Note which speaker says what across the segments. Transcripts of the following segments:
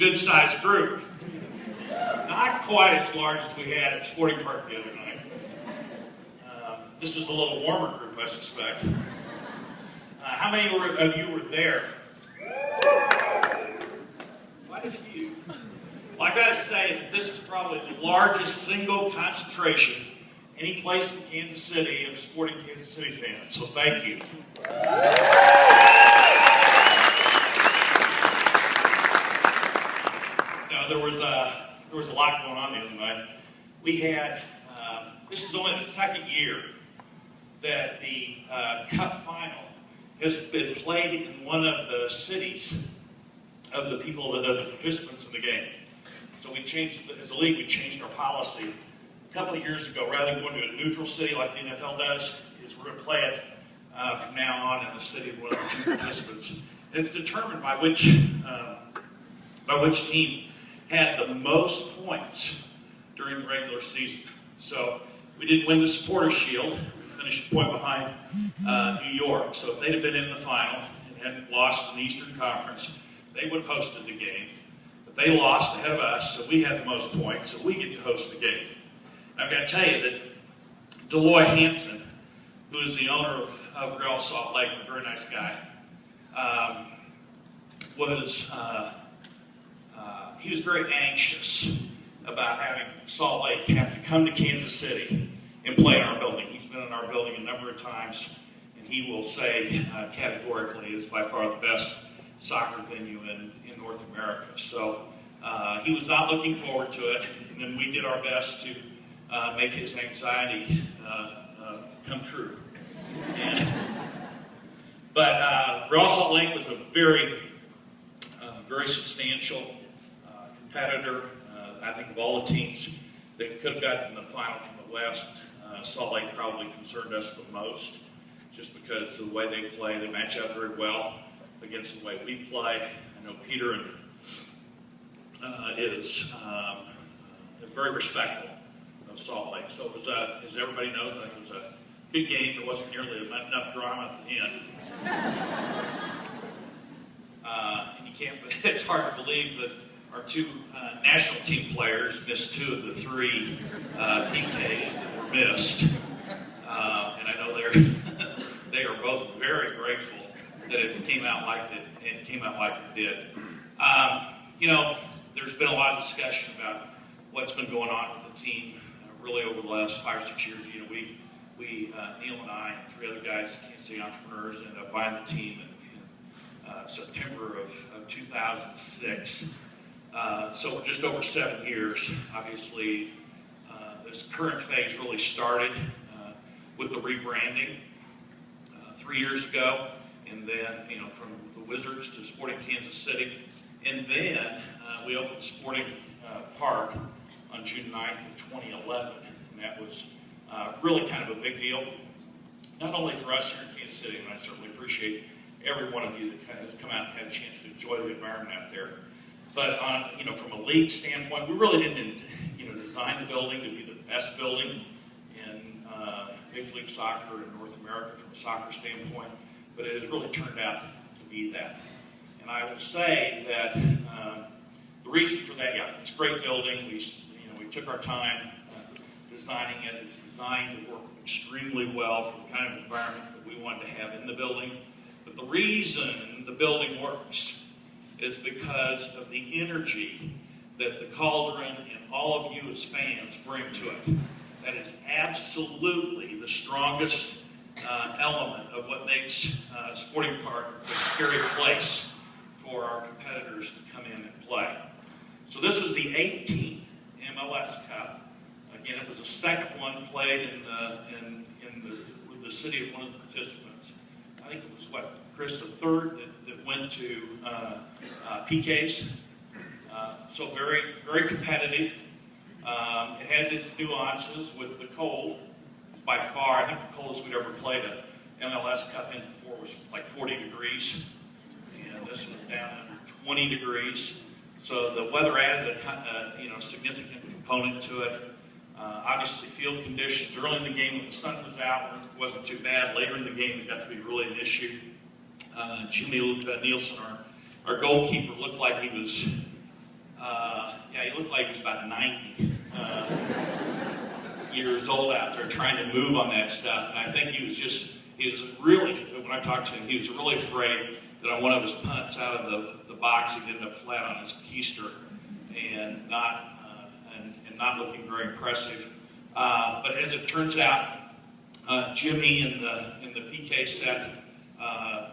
Speaker 1: good-sized group. Not quite as large as we had at Sporting Park the other night. This is a little warmer group, I suspect. How many of you were there? Quite a few. Well, I got to say that this is probably the largest single concentration any place in Kansas City of Sporting Kansas City fans. So thank you. Now there was a lot going on the other night. We had this is only the second year that the Cup final has been played in one of the cities of the people, the participants in the game. So we changed, as a league, we changed our policy a couple of years ago. Rather than going to a neutral city like the NFL does, is we're going to play it from now on in the city of one of the two participants. And it's determined by which team had the most points during the regular season. So we didn't win the Supporters' Shield. We finished a point behind New York. So if they'd have been in the final and hadn't lost in the Eastern Conference, they would have hosted the game. But they lost ahead of us, so we had the most points, so we get to host the game. And I've got to tell you that Deloy Hansen, who is the owner of Real Salt Lake, a very nice guy, he was very anxious about having Salt Lake have to come to Kansas City and play in our building. He's been in our building a number of times, and he will say categorically it's by far the best soccer venue in North America. So he was not looking forward to it, and then we did our best to make his anxiety come true. But Real Salt Lake was a very substantial competitor. I think of all the teams that could have gotten in the final from the West, Salt Lake probably concerned us the most, just because of the way they play. They match up very well against the way we play. I know Peter is very respectful of Salt Lake. So it was, as everybody knows, I think it was a good game. There wasn't nearly enough drama at the end. And you can't, it's hard to believe that our two national team players missed 2 of the 3 PKs that were missed. And I know they are both very grateful that it came out like it did. You know, there's been a lot of discussion about what's been going on with the team really over the last 5 or 6 years. You know, we Neil and I and 3 other guys, Kansas City entrepreneurs, ended up buying the team in September of 2006. So we're just over 7 years. Obviously, this current phase really started with the rebranding 3 years ago, and then, you know, from the Wizards to Sporting Kansas City, and then we opened Sporting Park on June 9th of 2011, and that was really kind of a big deal, not only for us here in Kansas City, and I certainly appreciate every one of you that has come out and had a chance to enjoy the environment out there. But you know, from a league standpoint, we really didn't, you know, design the building to be the best building in Major League Soccer in North America from a soccer standpoint, but it has really turned out to be that. And I will say that the reason for that, yeah, it's a great building. We took our time designing it. It's designed to work extremely well for the kind of environment that we wanted to have in the building. But the reason the building works is because of the energy that the Cauldron and all of you as fans bring to it. That is absolutely the strongest element of what makes Sporting Park a scary place for our competitors to come in and play. So this was the 18th MLS Cup. Again, it was the second one played with the city of one of the participants. I think it was, Chris, the third that went to PKs. So very, very competitive. It had its nuances with the cold. By far, I think the coldest we'd ever played an MLS Cup in before was like 40 degrees. And this was down under 20 degrees. So the weather added a significant component to it. Obviously, field conditions. Early in the game, when the sun was out, it wasn't too bad. Later in the game, it got to be really an issue. Jimmy Nielsen, our goalkeeper, looked like he was Yeah, he looked like he was about 90 years old out there trying to move on that stuff. And I think he was really, when I talked to him, he was really afraid that on one of his punts out of the box, he'd end up flat on his keister and not looking very impressive. But as it turns out, Jimmy in the PK set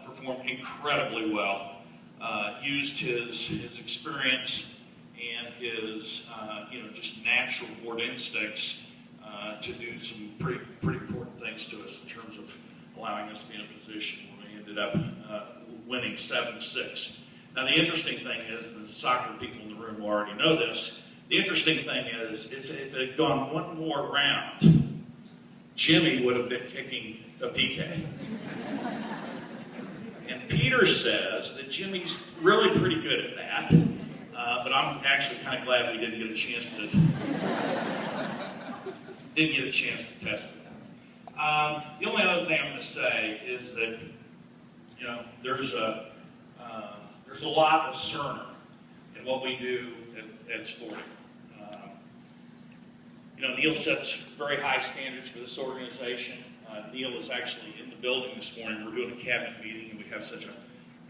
Speaker 1: performed incredibly well. Used his experience and his just natural board instincts to do some pretty important things to us in terms of allowing us to be in a position where we ended up winning 7-6. Now the interesting thing is, the soccer people in the room already know this, the interesting thing is if it had gone one more round, Jimmy would have been kicking the PK. And Peter says that Jimmy's really pretty good at that, but I'm actually kind of glad we didn't get a chance to test it. The only other thing I'm going to say is that there's a lot of Cerner in what we do at sporting. Neil sets very high standards for this organization. Neil is actually in the building this morning. We're doing a cabinet meeting, and we have such an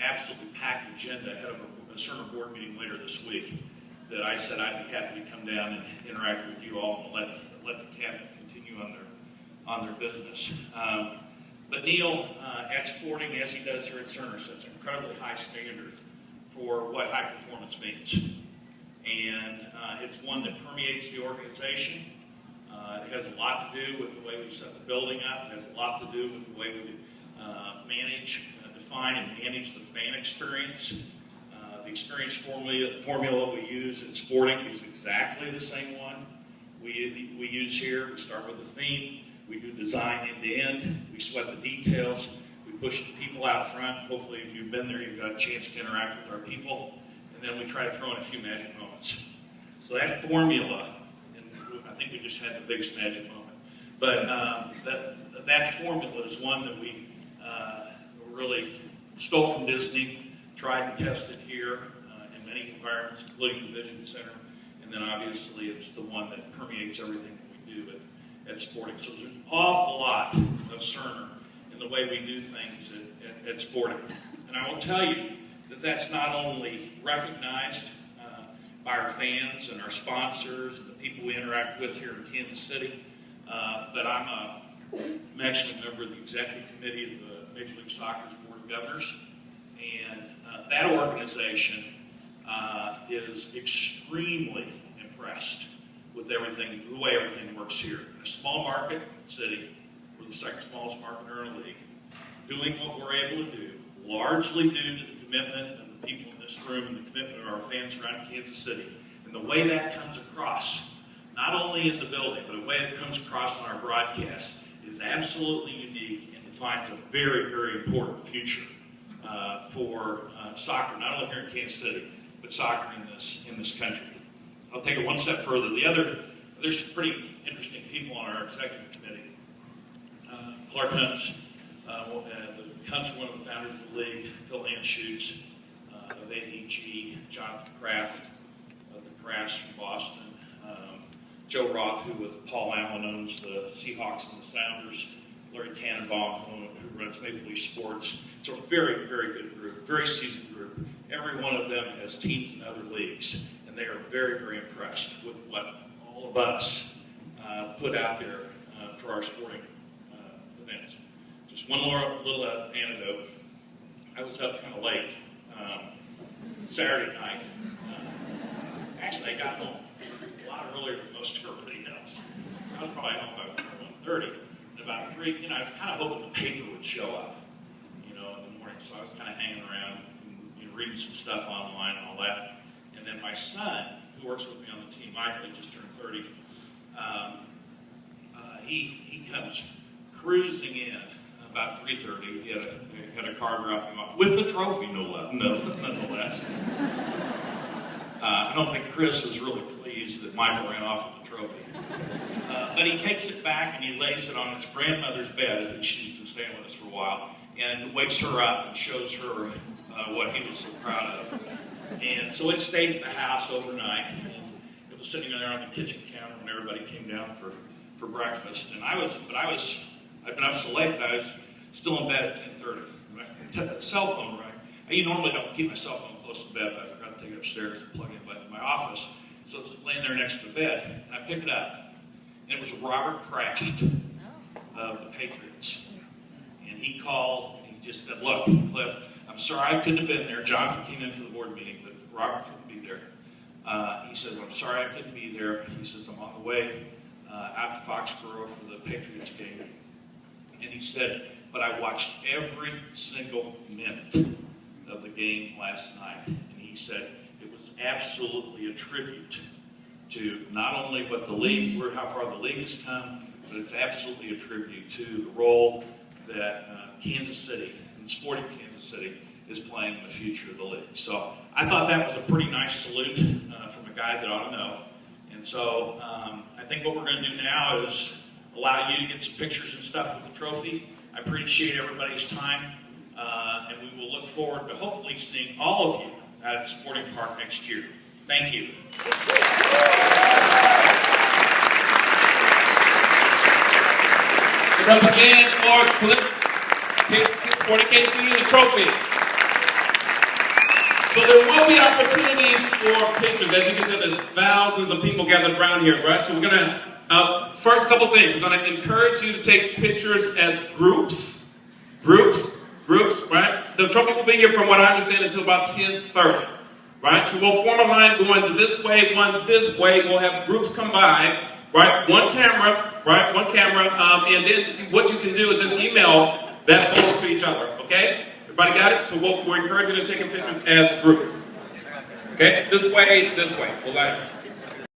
Speaker 1: absolutely packed agenda ahead of a Cerner board meeting later this week that I said I'd be happy to come down and interact with you all and let the cabinet continue on their business. But Neil, exporting as he does here at Cerner, sets an incredibly high standard for what high performance means. And it's one that permeates the organization. It has a lot to do with the way we set the building up. It has a lot to do with the way we define and manage the fan experience. The experience formula we use in sporting is exactly the same one we use here. We start with a theme. We do design end to end. We sweat the details. We push the people out front. Hopefully, if you've been there, you've got a chance to interact with our people. And then we try to throw in a few magic moments. So that formula, and I think we just had the biggest magic moment, but that formula is one that we really stole from Disney, tried and tested here in many environments, including the Vision Center, and then obviously it's the one that permeates everything that we do at sporting. So there's an awful lot of Cerner in the way we do things at sporting. And I will tell you that that's not only recognized by our fans and our sponsors and the people we interact with here in Kansas City, but I'm actually a member of the executive committee of the Major League Soccer's Board of Governors, and that organization is extremely impressed with the way everything works here. In a small market city, we're the second smallest market in our league, doing what we're able to do, largely due to the commitment of the people in this room and the commitment of our fans around Kansas City. And the way that comes across, not only in the building, but the way it comes across on our broadcast is absolutely unique and defines a very, very important future for soccer, not only here in Kansas City, but soccer in this country. I'll take it one step further. There's some pretty interesting people on our executive committee. Clark Hunt's Hunt's one of the founders of the league, Phil Anschutz, of AEG, Jonathan Kraft, of the Crafts from Boston, Joe Roth, who with Paul Allen owns the Seahawks and the Sounders, Larry Tannenbaum, who runs Maple Leaf Sports. It's a very, very good group, very seasoned group. Every one of them has teams in other leagues, and they are very, very impressed with what all of us put out there for our sporting events. Just one more little anecdote. I was up kind of late Saturday night. Actually, I got home a lot earlier than most everybody else. I was probably home by 1:30. And about 3, I was kind of hoping the paper would show up, in the morning. So I was kind of hanging around, and, reading some stuff online and all that. And then my son, who works with me on the team, Michael, just turned 30. He comes cruising in about 3:30. He had a car drop him off with the trophy, nonetheless. I don't think Chris was really pleased that Michael ran off with the trophy. But he takes it back and he lays it on his grandmother's bed, and she's been staying with us for a while, and wakes her up and shows her what he was so proud of. And so it stayed at the house overnight. And it was sitting there on the kitchen counter when everybody came down for breakfast. And I'd been up so late that I was still in bed at 10:30. And I took the cell phone, right? I normally don't keep my cell phone close to bed, but I forgot to take it upstairs and plug it in my office. So it's laying there next to the bed. And I pick it up. And it was Robert Kraft of the Patriots. And he called and he just said, "Look, Cliff, I'm sorry I couldn't have been there. Jonathan came in for the board meeting, but Robert couldn't be there." He says, "I'm sorry I couldn't be there." He says, "I'm on the way out to Foxborough for the Patriots game." And he said, "But I watched every single minute of the game last night." And he said, "It was absolutely a tribute to not only what the league, how far the league has come, but it's absolutely a tribute to the role that Kansas City, and sporting Kansas City, is playing in the future of the league." So I thought that was a pretty nice salute from a guy that ought to know. And so I think what we're going to do now is allow you to get some pictures and stuff with the trophy. I appreciate everybody's time, and we will look forward to hopefully seeing all of you at Sporting Park next year. Thank you.
Speaker 2: Up again for Sporting KC the trophy. So there will be opportunities for pictures. As you can see, there's thousands of people gathered around here, right? So we're going to, first couple things, we're going to encourage you to take pictures as groups, right? The trophy will be here from what I understand until about 10:30. Right, so we'll form a line going this way, one this way. We'll have groups come by, right? One camera, and then what you can do is just email that photo to each other, okay? Everybody got it? So we're encouraging you to take pictures as groups. Okay, this way, we'll line up.